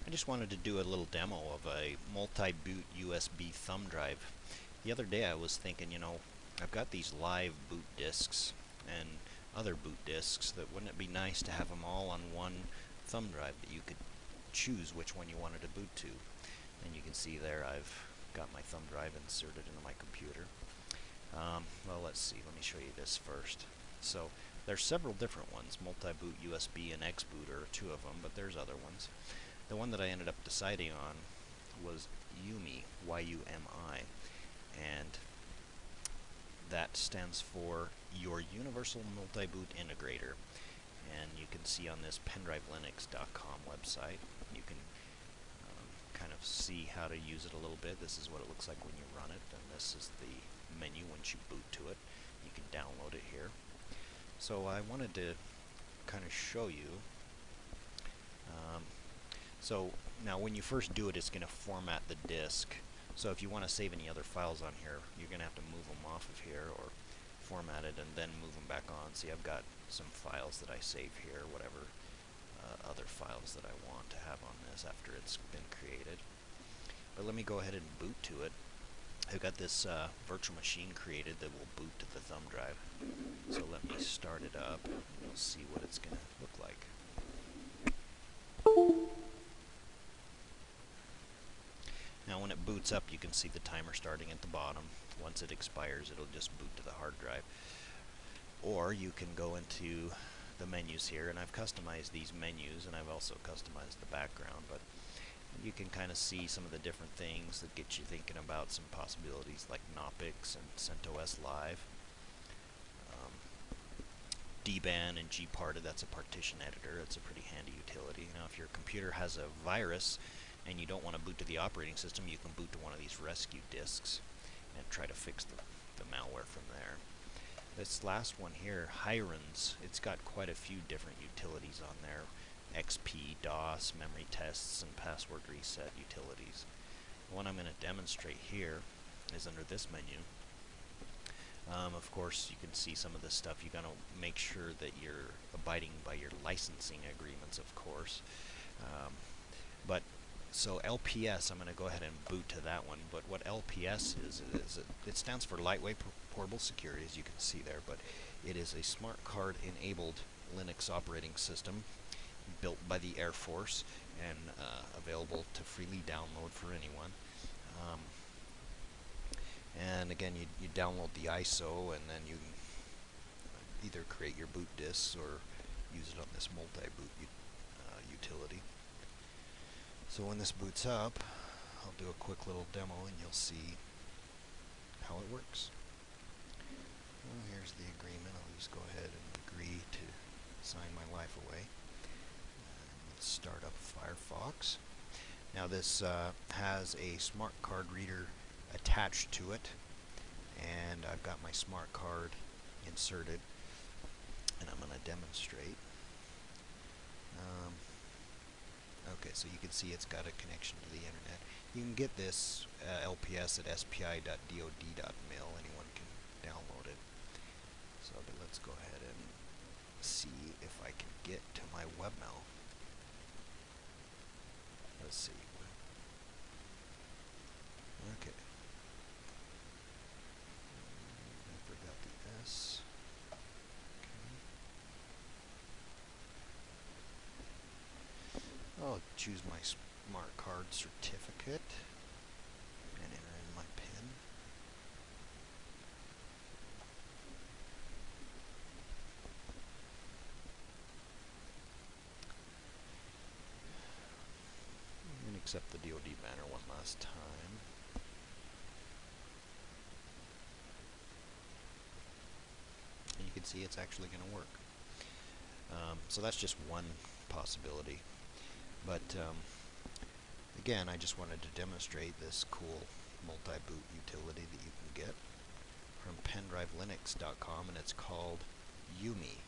I just wanted to do a little demo of a multi-boot USB thumb drive. The other day I was thinking, I've got these live boot disks and other boot disks, that wouldn't it be nice to have them all on one thumb drive that you could choose which one you wanted to boot to. And you can see there I've got my thumb drive inserted into my computer. Well, let's see, let me show you this first. So there's several different ones. Multi-boot USB and X-boot are two of them, but there's other ones. The one that I ended up deciding on was YUMI, Y-U-M-I, and that stands for your Universal Multi-Boot Integrator. And you can see on this pendrivelinux.com website, you can kind of see how to use it a little bit. This is what it looks like when you run it, and this is the menu once you boot to it. You can download it here. So I wanted to kind of show you. So now when you first do it, it's going to format the disk. So if you want to save any other files on here, you're going to have to move them off of here or format it and then move them back on. See, I've got some files that I save here, whatever other files that I want to have on this after it's been created. But let me go ahead and boot to it. I've got this virtual machine created that will boot to the thumb drive. So let me start it up and you'll see what it's going to look like. Now when it boots up, you can see the timer starting at the bottom. Once it expires, it'll just boot to the hard drive. Or you can go into the menus here, and I've customized these menus, and I've also customized the background, but you can kind of see some of the different things that get you thinking about some possibilities like Knoppix and CentOS Live. DBAN and gparted, that's a partition editor. It's a pretty handy utility. Now if your computer has a virus and you don't want to boot to the operating system, you can boot to one of these rescue disks and try to fix the malware from there. This last one here, Hirons, it's got quite a few different utilities on there. XP, DOS, memory tests, and password reset utilities. The one I'm going to demonstrate here is under this menu. Of course, you can see some of this stuff. You're going to make sure that you're abiding by your licensing agreements, of course. So LPS, I'm going to go ahead and boot to that one. But what LPS is it stands for Lightweight Portable Security, as you can see there. But it is a smart card enabled Linux operating system built by the Air Force and available to freely download for anyone. And again, you download the ISO, and then you either create your boot disks or use it on this multi-boot utility. So when this boots up, I'll do a quick little demo and you'll see how it works. Well, here's the agreement. I'll just go ahead and agree to sign my life away. Let's start up Firefox. Now this has a smart card reader attached to it, and I've got my smart card inserted, and I'm going to demonstrate. Okay, so you can see it's got a connection to the internet. You can get this LPS at spi.dod.mil. Anyone can download it. So let's go ahead and see if I can get to my webmail. Let's see. Okay. I forgot the S. I'll choose my smart card certificate and enter in my PIN. And accept the DoD banner one last time. And you can see it's actually going to work. So that's just one possibility. But again, I just wanted to demonstrate this cool multi-boot utility that you can get from pendrivelinux.com, and it's called YUMI.